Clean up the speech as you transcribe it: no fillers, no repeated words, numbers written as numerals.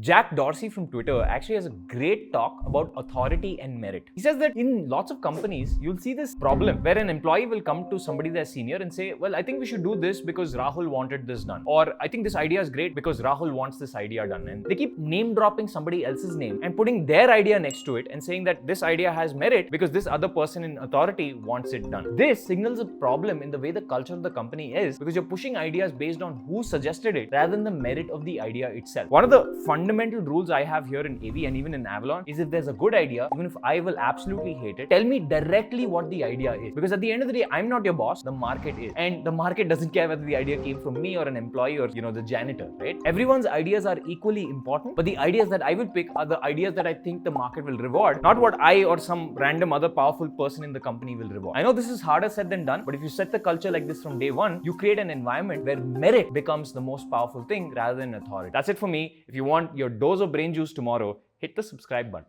Jack Dorsey from Twitter actually has a great talk about authority and merit. He says that in lots of companies, you'll see this problem where an employee will come to somebody that's senior and say, well, I think we should do this because Rahul wanted this done. Or I think this idea is great because Rahul wants this idea done. And they keep name dropping somebody else's name and putting their idea next to it and saying that this idea has merit because this other person in authority wants it done. This signals a problem in the way the culture of the company is because you're pushing ideas based on who suggested it rather than the merit of the idea itself. One of the fundamental rules I have here in AV and even in Avalon is if there's a good idea, even if I will absolutely hate it, tell me directly what the idea is. Because at the end of the day, I'm not your boss, the market is. And the market doesn't care whether the idea came from me or an employee or, the janitor, right? Everyone's ideas are equally important, but the ideas that I will pick are the ideas that I think the market will reward, not what I or some random other powerful person in the company will reward. I know this is harder said than done, but if you set the culture like this from day one, you create an environment where merit becomes the most powerful thing rather than authority. That's it for me. If you want your dose of brain juice tomorrow, hit the subscribe button.